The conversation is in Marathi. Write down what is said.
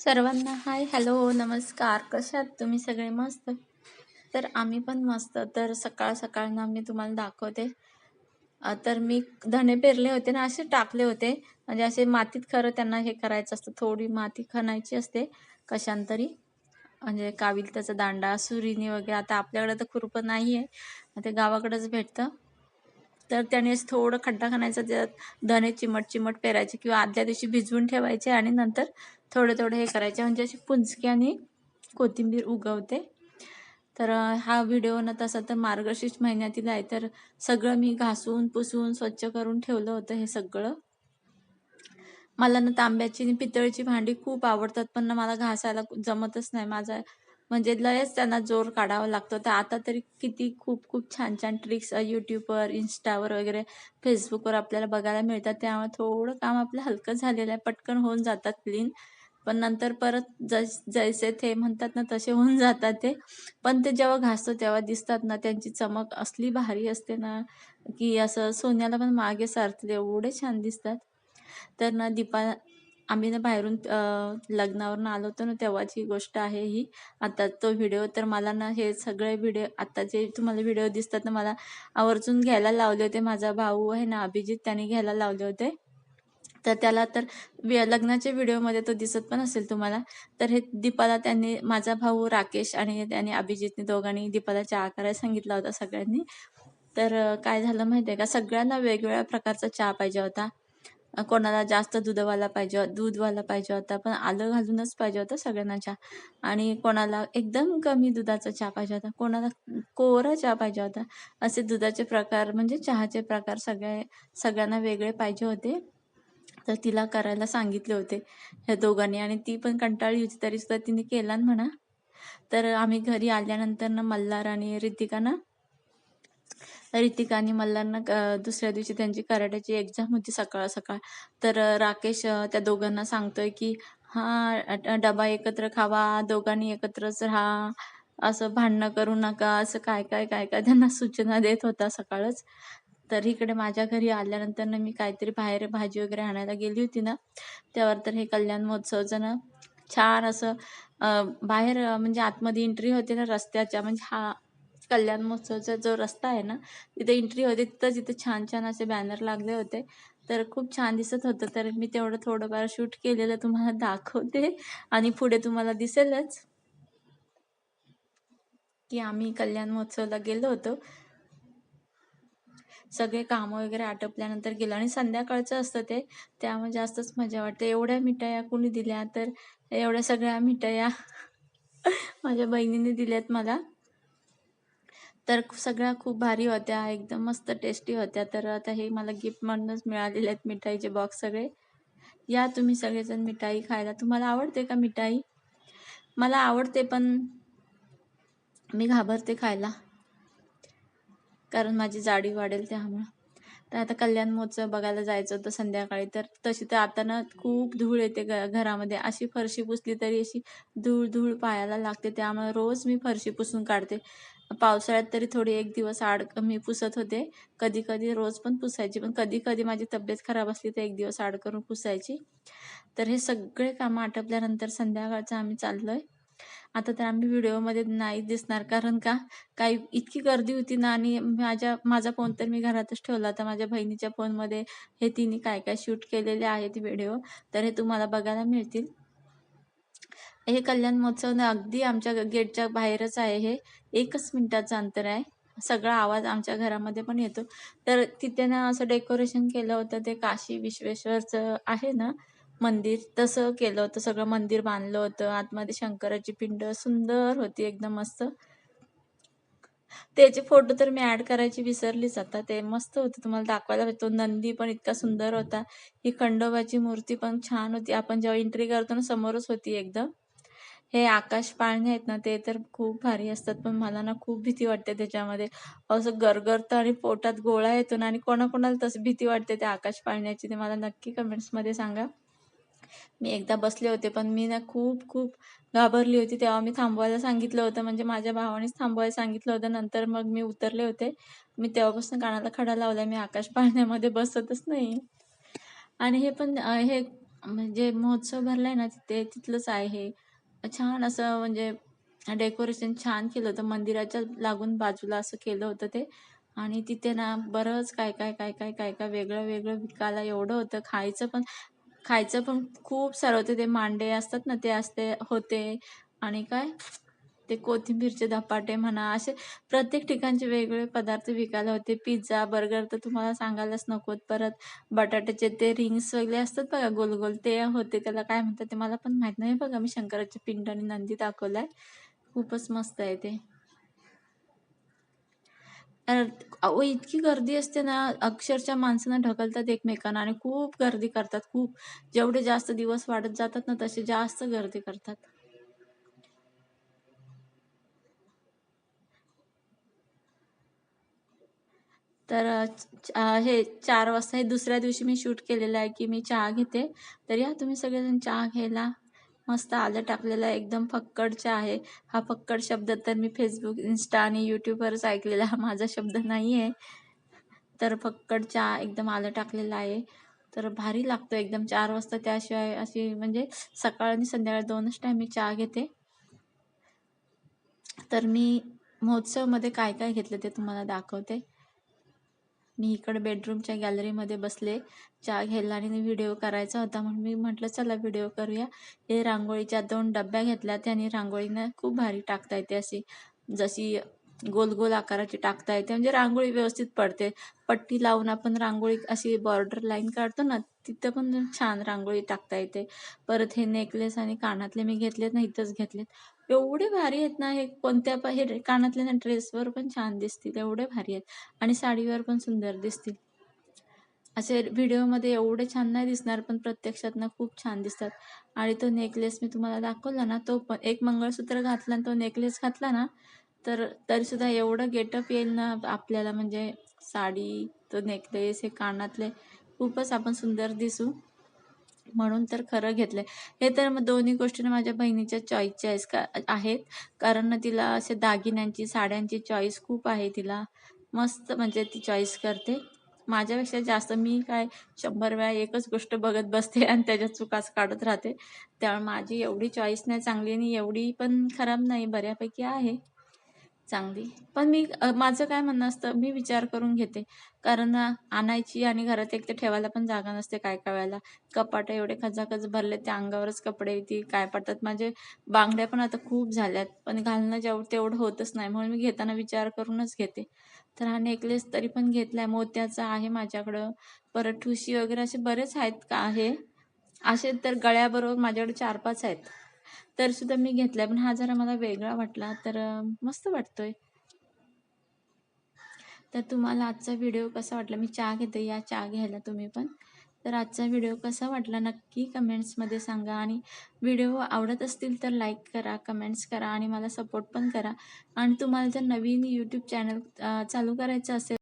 सर्वांना हाय, हॅलो, नमस्कार. कशा आहात तुम्ही सगळे? मस्त. तर आम्ही पण मस्त. तर सकाळ सकाळ ना मी तुम्हाला दाखवते. तर मी धणे पेरले होते ना, असे टाकले होते. म्हणजे असे मातीत खरं त्यांना हे करायचं असतं, थोडी माती खणायची असते कशांतरी. म्हणजे काविलत्याचा दांडा, सुरीने वगैरे. आता आपल्याकडे तर खुरपं नाही आहे, ते गावाकडेच भेटतं. तर त्याने असं थोडं खड्डा खणायचा, त्यात धणे चिमट चिमट पेरायचे किंवा आदल्या दिवशी भिजवून ठेवायचे आणि नंतर थोडे थोडे हे करायचे, म्हणजे अशी पुंजकी आणि कोथिंबीर उगवते. तर हा व्हिडिओ ना तसा तर मार्गशीर्ष महिन्यातील आहे. तर सगळं मी घासून पुसून स्वच्छ करून ठेवलं होतं हे सगळं. मला ना तांब्याची आणि पितळेची भांडी खूप आवडतात, पण ना मला घासायला जमतच नाही. माझा म्हणजे लयच त्यांना जोर काढावा लागतो. तर आता तरी किती खूप खूप छान छान ट्रिक्स यूट्यूबवर, इंस्टावर वगैरे, फेसबुकवर आपल्याला बघायला मिळतात. त्यामुळे थोडं काम आपलं हलकं झालेलं आहे, पटकन होऊन जातात क्लीन. पण नंतर परत जैसे ते म्हणतात ना तसे होऊन जातात ते. पण ते जेव्हा घासतो तेव्हा दिसतात ना, त्यांची चमक असली भारी असते ना, की असं सोन्याला पण मागे सारते, एवढे छान दिसतात. तर ना आम्ही ना बाहेरून लग्नावरून आलो होतो ना, तेव्हाची गोष्ट आहे ही. आता तो व्हिडिओ. तर मला ना हे सगळे व्हिडिओ आता जे तुम्हाला व्हिडिओ दिसतात ना, मला आवर्जून घ्यायला लावले होते. माझा भाऊ आहे ना अभिजित, त्याने घ्यायला लावले होते. तर त्याला तर लग्नाच्या व्हिडिओमध्ये तो दिसत पण असेल तुम्हाला. तर हे दीपाला त्यांनी, माझा भाऊ राकेश आणि त्याने अभिजितने दोघांनी दीपाला चहा करायला सांगितला होता सगळ्यांनी. तर काय झालं माहिती आहे का, सगळ्यांना वेगवेगळ्या प्रकारचा चहा पाहिजे होता. कोणाला जास्त दूधवाला पाहिजे होता, पण आलं घालूनच पाहिजे होता सगळ्यांना चहा. आणि कोणाला एकदम कमी दुधाचा चहा पाहिजे होता, कोणाला कोरा चहा पाहिजे होता. असे दुधाचे प्रकार, म्हणजे चहाचे प्रकार सगळ्यांना वेगळे पाहिजे होते. तर तिला करायला सांगितले होते ह्या दोघांनी, आणि ती पण कंटाळली होती, तरी सुद्धा तिने केला म्हणा. तर आम्ही घरी आल्यानंतर ना मल्हार आणि रितिका आणि मल्हारना दुसऱ्या दिवशी त्यांची कराट्याची एक्झाम होती सकाळ सकाळ. तर राकेश त्या दोघांना सांगतोय की हा डबा एकत्र खावा, दोघांनी एकत्रच राहा, असं भांडणं करू नका, असं काय काय काय काय त्यांना सूचना देत होता सकाळच. तर इकडे माझ्या घरी आल्यानंतर ना मी काहीतरी बाहेर भाजी वगैरे आणायला गेली होती ना, त्यावर तर हे कल्याण महोत्सवचं ना छान असं बाहेर म्हणजे आतमध्ये एंट्री होते ना रस्त्याच्या, म्हणजे हा कल्याण महोत्सवचा जो रस्ता आहे ना, तिथे एंट्री होते, तिथे छान छान असे बॅनर लागले होते. तर खूप छान दिसत होतं. तर मी तेवढं थोडंफार शूट केलेलं तुम्हाला दाखवते, आणि पुढे तुम्हाला दिसेलच की आम्ही कल्याण महोत्सवला गेलो होतो. सगळे कामं वगैरे आटोपल्यानंतर गेलो, आणि संध्याकाळचं असतं ते, त्यामुळे जास्तच मजा वाटते. एवढ्या मिठाया कुणी दिल्या, तर एवढ्या सगळ्या मिठाया माझ्या बहिणीने दिल्यात मला. तर सगळ्या खूप भारी होत्या, एकदम मस्त टेस्टी होत्या. तर आता हे मला गिफ्ट म्हणूनच मिळालेले आहेत मिठाईचे बॉक्स सगळे. या तुम्ही सगळेजण मिठाई खायला. तुम्हाला आवडते का मिठाई? मला आवडते, पण मी घाबरते खायला, कारण माझी जाडी वाढेल त्यामुळं. तर आता कल्याण महोत्सव बघायला जायचं होतं संध्याकाळी. तर तशी तर आता ना खूप धूळ येते घरामध्ये. अशी फरशी पुसली तरी अशी धूळ धूळ पायाला लागते, त्यामुळे रोज मी फरशी पुसून काढते. पावसाळ्यात तरी थोडी एक दिवस आड मी पुसत होते, कधी कधी रोज पण पुसायची, पण कधी कधी माझी तब्येत खराब असली तर एक दिवस आड करून पुसायची. तर हे सगळे कामं आटपल्यानंतर संध्याकाळचं आम्ही चाललोय. आता तर आम्ही व्हिडिओमध्ये नाही दिसणार, कारण का काही इतकी गर्दी होती ना, आणि माझा फोन तर मी घरातच ठेवला होता. माझ्या बहिणीच्या फोनमध्ये हे तिने काय काय शूट केलेले आहेत व्हिडिओ, तर हे तुम्हाला बघायला मिळतील. हे कल्याण महोत्सव ना अगदी आमच्या गेटच्या बाहेरच आहे. हे 1च मिनिटाचं अंतर आहे. सगळा आवाज आमच्या घरामध्ये पण येतो. तर तिथे ना असं डेकोरेशन केलं होतं, ते काशी विश्वेश्वरचं आहे ना मंदिर, तसं केलं होतं. सगळं मंदिर बांधलं होतं. आतमध्ये शंकराची पिंड सुंदर होती, एकदम मस्त. त्याचे फोटो तर मी ऍड करायची विसरलीच आता. ते मस्त होतं, तुम्हाला दाखवायला भेटतो. नंदी पण इतका सुंदर होता. ही खंडोबाची मूर्ती पण छान होती. आपण जेव्हा एंट्री करतो ना, समोरच होती एकदम. हे आकाश पाळणे आहेत ना, ते तर खूप भारी असतात, पण मला ना खूप भीती वाटते त्याच्यामध्ये. असं गरगरतं आणि पोटात गोळा येतो ना, आणि कोणाकोणाला तसं भीती वाटते त्या आकाश पाळण्याची, ते मला नक्की कमेंट्समध्ये सांगा. मी एकदा बसले होते, पण मी ना खूप खूप घाबरली होती. तेव्हा मी थांबवायला सांगितलं होतं, म्हणजे माझ्या भावानेच थांबवायला सांगितलं होतं. नंतर मग मी उतरले होते. मी तेव्हापासून कानाला खडा लावलाय, मी आकाश पाळण्यामध्ये बसतच नाही. आणि हे पण हे म्हणजे महोत्सव भरलाय ना तिथे तिथलंच आहे हे. छान असं म्हणजे डेकोरेशन छान केलं होतं. मंदिराच्या लागून बाजूला असं केलं होतं ते. आणि तिथे ना बरंच काय वेगळं-वेगळं विकायला एवढं होतं. खायचं पण खूप सारं होतं. ते मांडे असतात ना ते होते. आणि काय ते कोथिंबीरचे धपाटे म्हणा, असे प्रत्येक ठिकाणचे वेगवेगळे पदार्थ विकायला होते. पिझ्झा, बर्गर तर तुम्हाला सांगायलाच नकोत. परत बटाट्याचे ते रिंग्स वगैरे असतात बघा गोल-गोल ते होते. त्याला काय म्हणतात ते मला पण माहीत नाही बघा. मी शंकराची पिंड आणि नंदी दाखवलाय. खूपच मस्त आहे ते. अ, अहो इतकी गर्दी असते ना, अक्षरशः माणसांना ढकलतात एकमेकांना आणि खूप गर्दी करतात खूप. जेवढे जास्त दिवस वाढत जातात ना, तसे जास्त गर्दी करतात. तर हे 4 वाजता हे दुसऱ्या दिवशी मी शूट केलेलं आहे, की मी चहा घेते. तर या तुम्ही सगळेजण चहा घ्यायला. मस्त आलं टाकलेलं आहे, एकदम फक्कड चहा आहे. हा फक्कड शब्द तर मी Facebook, Insta आणि YouTubeवरच ऐकलेला हा माझा शब्द नाही आहे. तर फक्कड चहा एकदम आलं टाकलेलं आहे. तर भारी लागतो एकदम 4 वाजता. त्याशिवाय अशी म्हणजे सकाळ आणि संध्याकाळ 2च टाईम मी चहा घेते. तर मी महोत्सवमध्ये काय-काय घेतलं ते तुम्हाला दाखवते. मी इकडे बेडरूमच्या गॅलरीमध्ये बसले चहा घ्यायला आणि व्हिडिओ करायचा होता म्हणून मी म्हटलं चला व्हिडिओ करूया. हे रांगोळीच्या 2 डब्या घेतल्या त्याने रांगोळीनं खूप भारी टाकता येते अशी जशी गोल गोल आकाराची टाकता येते म्हणजे रांगोळी व्यवस्थित पडते. पट्टी लावून आपण रांगोळी अशी बॉर्डर लाईन काढतो ना तिथं पण छान रांगोळी टाकता येते. परत हे नेकलेस आणि कानातले मी घेतलेत ना इथंच घेतलेत. एवढे भारी आहेत ना हे कोणत्या हे कानातले ना ड्रेसवर पण छान दिसतील एवढे भारी आहेत. आणि साडीवर पण सुंदर दिसतील. असे व्हिडिओमध्ये एवढे छान नाही दिसणार, पण प्रत्यक्षात ना खूप छान दिसतात. आणि तो नेकलेस मी तुम्हाला दाखवला ना, तो पण एक मंगळसूत्र घातला आणि तो नेकलेस घातला ना, तर तरीसुद्धा एवढं गेटअप येईल ना आपल्याला म्हणजे साडी, तो नेकलेस, हे कानातले खूपच आपण सुंदर दिसू. म्हणून तर खरं घेतलंय. हे तर मग दोन्ही गोष्टी ना माझ्या बहिणीच्या चॉईसच्या आहेत. कारण ना तिला असे दागिन्यांची, साड्यांची चॉईस खूप आहे तिला. मस्त म्हणजे ती चॉईस करते. माझ्यापेक्षा जास्त मी काय 100 वेळा एकच गोष्ट बघत बसते आणि त्याच्यात चुकाच काढत राहते. त्यामुळे माझी एवढी चॉईस नाही चांगली आणि एवढी पण खराब नाही, बऱ्यापैकी आहे. चांगली. पण माझं काय म्हणणं असतं, मी विचार करून घेते. कारण आणायची आणि घरात एक तर ठेवायला पण जागा नसते काय-काय वेळेला. कपाटं एवढे खचाखच भरले, त्या अंगावरच कपडे ती काय पडतात. माझे बांगड्या पण आता खूप झाल्यात, पण घालणं तेवढं होतच नाही. म्हणून मी घेताना विचार करूनच घेते. तर हा नेकलेस तरी पण घेतलाय, मोत्याचा आहे माझ्याकडं. परत ठुशी वगैरे असे बरेच आहेत का आहे. असे तर गळ्याबरोबर माझ्याकडे 4-5 आहेत. तर सुद्धा मी घेतलाय, पण हा जरा मला वेगळा वाटला, तर मस्त वाटतोय. तर तुम्हाला आजचा व्हिडिओ कसा वाटला? मी चहा घेते, या चहा घ्यायला तुम्ही पण. तर आजचा व्हिडिओ कसा वाटला नक्की कमेंट्समध्ये सांगा आणि व्हिडिओ आवडत असतील तर लाईक करा, कमेंट्स करा आणि मला सपोर्ट पण करा. आणि तुम्हाला जर नवीन YouTube चॅनल चालू करायचं असेल